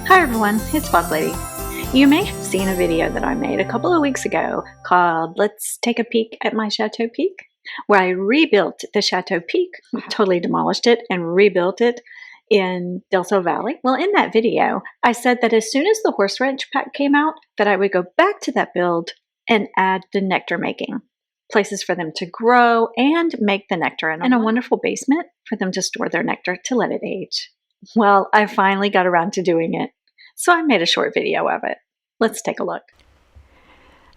Hi everyone, it's Boss Lady. You may have seen a video that I made a couple of weeks ago called Let's Take a Peek at My Chateau Peak, where I rebuilt the Chateau Peak, totally demolished it and rebuilt it in Del Sol Valley. Well, in that video, I said that as soon as the horse ranch pack came out, that I would go back to that build and add the nectar making. Places for them to grow and make the nectar, and a wonderful basement for them to store their nectar to let it age. Well, I finally got around to doing it, so I made a short video of it. Let's take a look.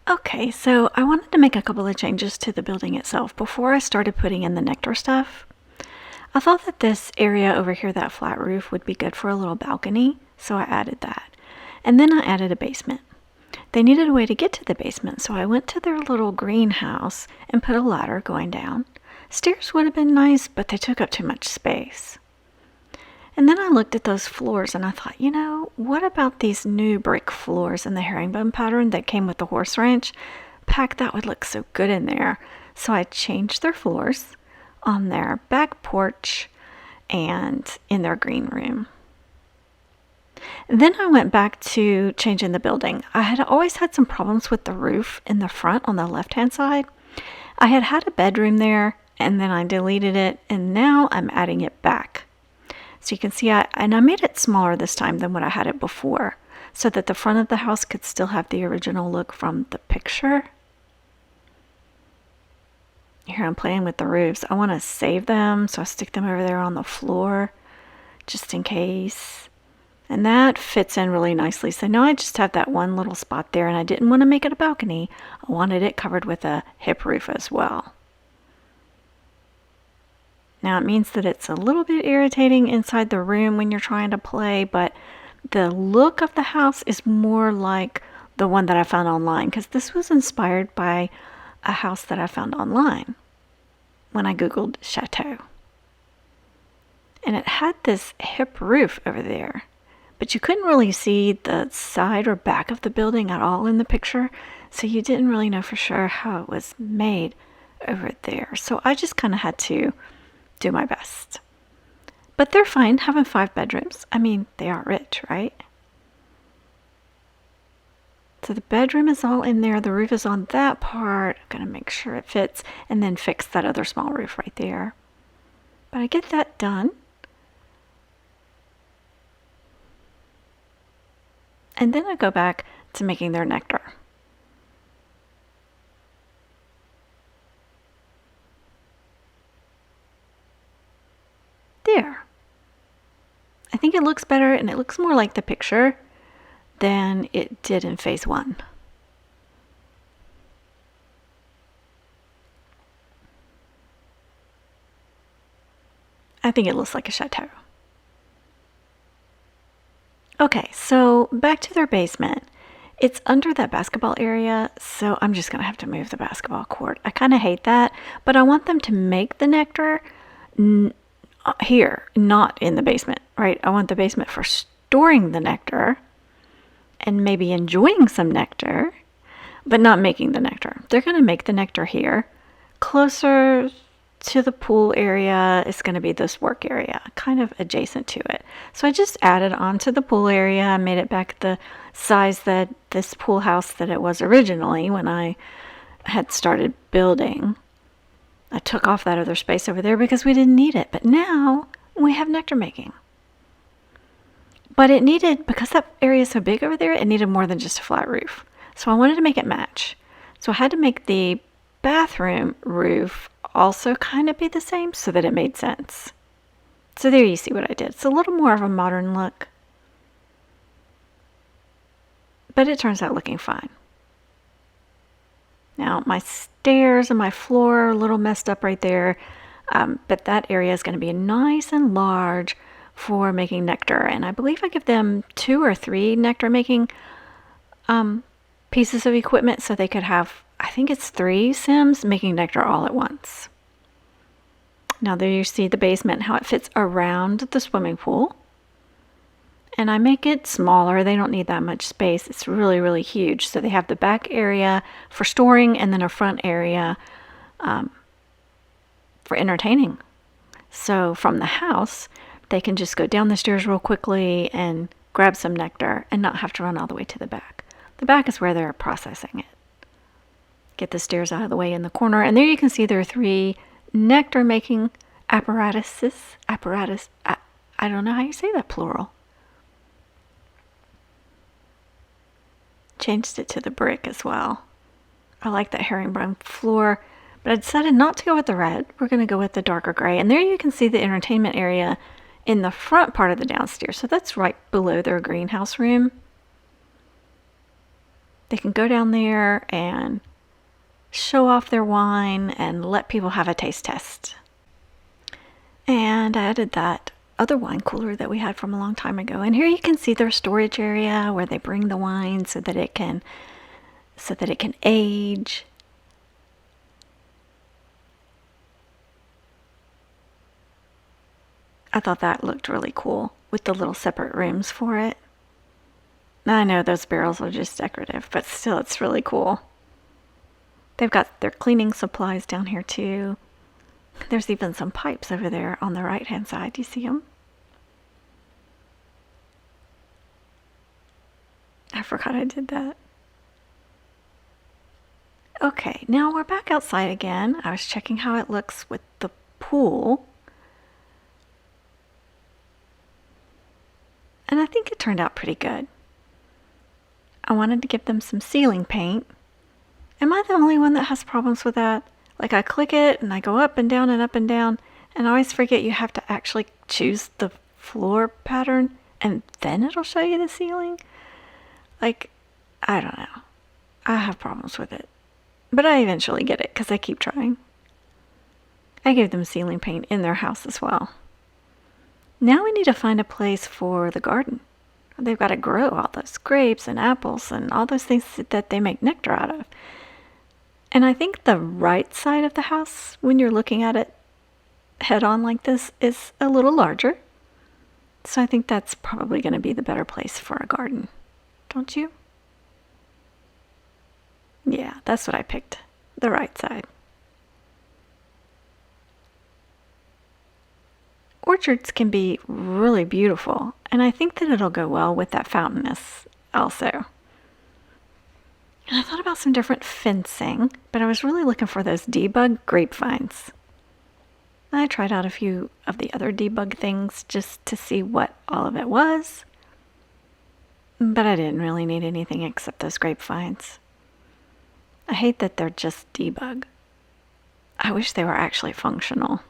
Okay, so I wanted to make a couple of changes to the building itself before I started putting in the nectar stuff. I thought that this area over here, that flat roof, would be good for a little balcony, so I added that. And then I added a basement. They needed a way to get to the basement, so I went to their little greenhouse and put a ladder going down. Stairs would have been nice, but they took up too much space. And then I looked at those floors and I thought, you know, what about these new brick floors in the herringbone pattern that came with the horse ranch pack? That would look so good in there. So I changed their floors on their back porch and in their green room. Then I went back to changing the building. I had always had some problems with the roof in the front on the left-hand side. I had had a bedroom there and then I deleted it, and now I'm adding it back. So you can see, I made it smaller this time than what I had it before, so that the front of the house could still have the original look from the picture. Here I'm playing with the roofs. I want to save them, so I stick them over there on the floor, just in case. And that fits in really nicely. So now I just have that one little spot there, and I didn't want to make it a balcony. I wanted it covered with a hip roof as well. Now it means that it's a little bit irritating inside the room when you're trying to play, but the look of the house is more like the one that I found online, because this was inspired by a house that I found online when I Googled Chateau. And it had this hip roof over there, but you couldn't really see the side or back of the building at all in the picture, so you didn't really know for sure how it was made over there. So I just kind of had to do my best. But they're fine having 5 bedrooms. I mean, they are rich, right? So the bedroom is all in there. The roof is on that part. I'm going to make sure it fits and then fix that other small roof right there. But I get that done. And then I go back to making their nectar. There. I think it looks better, and it looks more like the picture than it did in phase 1. I think it looks like a chateau. Okay, so back to their basement. It's under that basketball area, so I'm just going to have to move the basketball court. I kind of hate that, but I want them to make the nectar here, not in the basement, right? I want the basement for storing the nectar and maybe enjoying some nectar, but not making the nectar. They're going to make the nectar here. Closer to the pool area is going to be this work area, kind of adjacent to it. So I just added onto the pool area. I made it back the size that this pool house that it was originally when I had started building. I took off that other space over there because we didn't need it, but now we have nectar making. But it needed, because that area is so big over there, it needed more than just a flat roof. So I wanted to make it match. So I had to make the bathroom roof also kind of be the same so that it made sense. So there you see what I did. It's a little more of a modern look, but it turns out looking fine. Now my stairs and my floor are a little messed up right there, but that area is going to be nice and large for making nectar. And I believe I give them 2 or 3 nectar making pieces of equipment, so they could have, I think it's 3 Sims making nectar all at once. Now there you see the basement, how it fits around the swimming pool. And I make it smaller. They don't need that much space. It's really, really huge. So they have the back area for storing and then a front area for entertaining. So from the house, they can just go down the stairs real quickly and grab some nectar and not have to run all the way to the back. The back is where they're processing it. Get the stairs out of the way in the corner, and there you can see there are 3 nectar making apparatuses. I don't know how you say that plural. Changed it to the brick as well. I like that herringbone floor, but I decided not to go with the red. We're going to go with the darker gray. And there you can see the entertainment area in the front part of the downstairs. So that's right below their greenhouse room. They can go down there and show off their wine and let people have a taste test. And I added that other wine cooler that we had from a long time ago. And here you can see their storage area where they bring the wine so that it can age. I thought that looked really cool with the little separate rooms for it. I know those barrels are just decorative, but still it's really cool. They've got their cleaning supplies down here too. There's even some pipes over there on the right hand side. Do you see them? I forgot I did that. Okay, now we're back outside again. I was checking how it looks with the pool. And I think it turned out pretty good. I wanted to give them some ceiling paint. Am I the only one that has problems with that? Like I click it and I go up and down and up and down, and I always forget you have to actually choose the floor pattern and then it'll show you the ceiling. Like, I don't know. I have problems with it. But I eventually get it because I keep trying. I gave them ceiling paint in their house as well. Now we need to find a place for the garden. They've got to grow all those grapes and apples and all those things that they make nectar out of. And I think the right side of the house, when you're looking at it head on like this, is a little larger. So I think that's probably going to be the better place for a garden. Don't you? Yeah, that's what I picked. The right side. Orchards can be really beautiful, and I think that it'll go well with that fountainess also. And I thought about some different fencing, but I was really looking for those Debug grapevines. I tried out a few of the other Debug things just to see what all of it was, but I didn't really need anything except those grapevines. I hate that they're just Debug. I wish they were actually functional.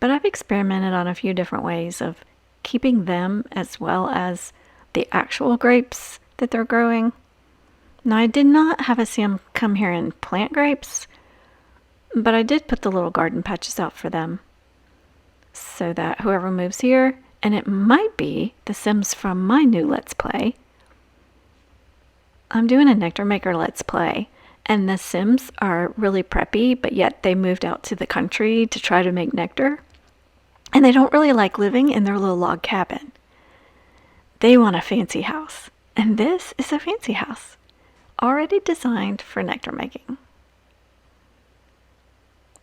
But I've experimented on a few different ways of keeping them as well as the actual grapes that they're growing. Now, I did not have a Sim come here and plant grapes, but I did put the little garden patches out for them so that whoever moves here, and it might be the Sims from my new Let's Play. I'm doing a Nectar Maker Let's Play, and the Sims are really preppy, but yet they moved out to the country to try to make nectar. And they don't really like living in their little log cabin. They want a fancy house. And this is a fancy house, already designed for nectar making.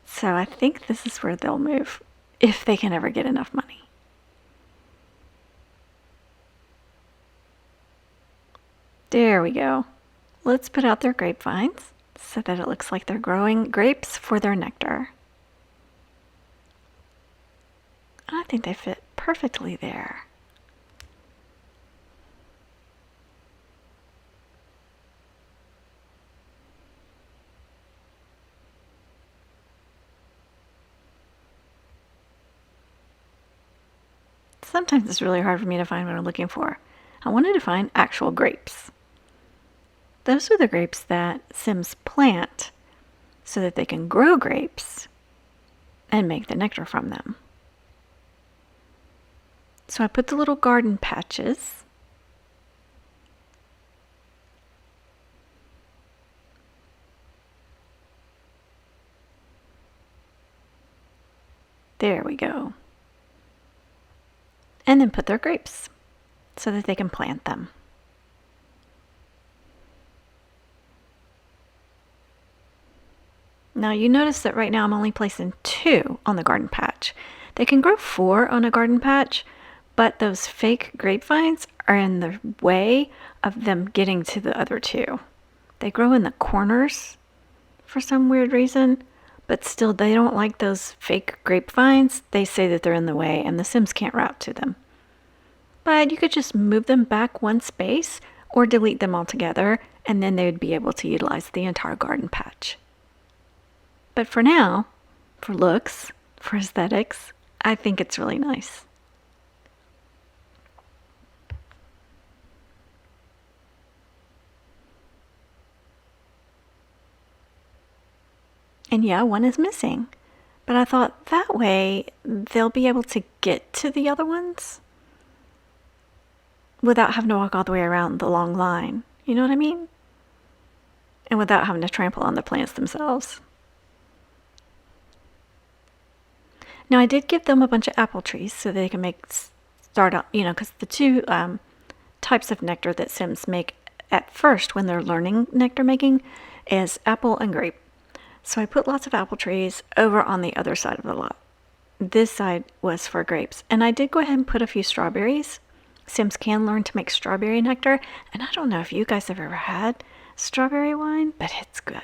So I think this is where they'll move, if they can ever get enough money. There we go. Let's put out their grapevines so that it looks like they're growing grapes for their nectar. I think they fit perfectly there. Sometimes it's really hard for me to find what I'm looking for. I wanted to find actual grapes. Those are the grapes that Sims plant so that they can grow grapes and make the nectar from them. So I put the little garden patches. There we go. And then put their grapes so that they can plant them. Now you notice that right now I'm only placing 2 on the garden patch. They can grow 4 on a garden patch, but those fake grapevines are in the way of them getting to the other two. They grow in the corners for some weird reason, but still they don't like those fake grapevines. They say that they're in the way and the Sims can't route to them. But you could just move them back one space or delete them altogether, and then they would be able to utilize the entire garden patch. But for now, for looks, for aesthetics, I think it's really nice. And yeah, one is missing. But I thought that way they'll be able to get to the other ones without having to walk all the way around the long line. You know what I mean? And without having to trample on the plants themselves. Now I did give them a bunch of apple trees so they can start out, because the two types of nectar that Sims make at first when they're learning nectar making is apple and grape. So I put lots of apple trees over on the other side of the lot. This side was for grapes. And I did go ahead and put a few strawberries. Sims can learn to make strawberry nectar. And I don't know if you guys have ever had strawberry wine, but it's good.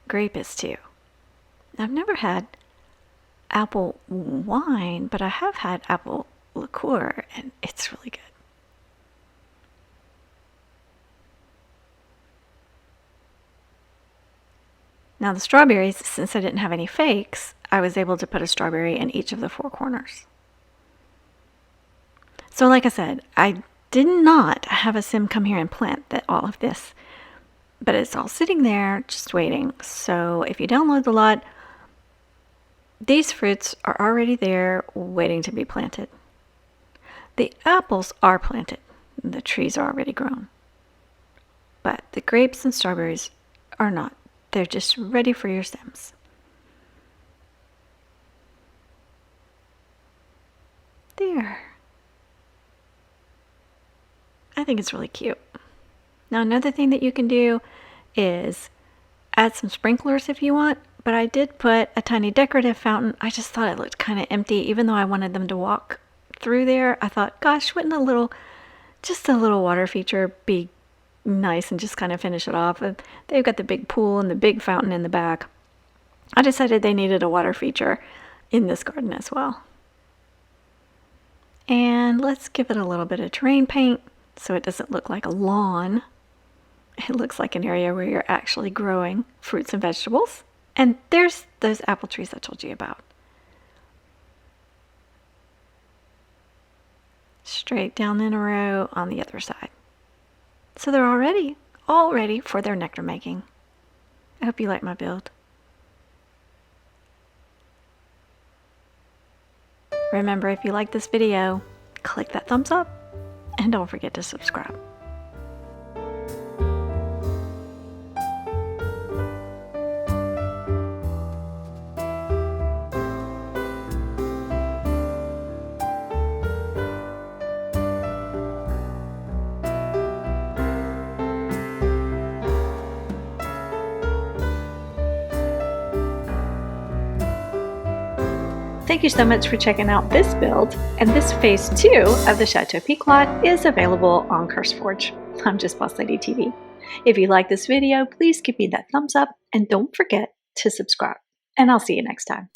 Grape is too. I've never had apple wine, but I have had apple liqueur, and it's really good. Now the strawberries, since I didn't have any fakes, I was able to put a strawberry in each of the four corners. So like I said, I did not have a Sim come here and plant all of this, but it's all sitting there just waiting. So if you download the lot, these fruits are already there waiting to be planted. The apples are planted. The trees are already grown. But the grapes and strawberries are not. They're just ready for your Sims. There. I think it's really cute. Now another thing that you can do is add some sprinklers if you want, but I did put a tiny decorative fountain. I just thought it looked kind of empty, even though I wanted them to walk through there. I thought, gosh, wouldn't just a little water feature be nice and just kind of finish it off? They've got the big pool and the big fountain in the back. I decided they needed a water feature in this garden as well. And let's give it a little bit of terrain paint so it doesn't look like a lawn. It looks like an area where you're actually growing fruits and vegetables. And there's those apple trees I told you about. Straight down in a row on the other side. So they're all ready for their nectar making. I hope you like my build. Remember, if you like this video, click that thumbs up and don't forget to subscribe. Thank you so much for checking out this build, and this phase 2 of the Chateau Peak lot is available on CurseForge. I'm just Boss Lady TV. If you like this video, please give me that thumbs up and don't forget to subscribe. And I'll see you next time.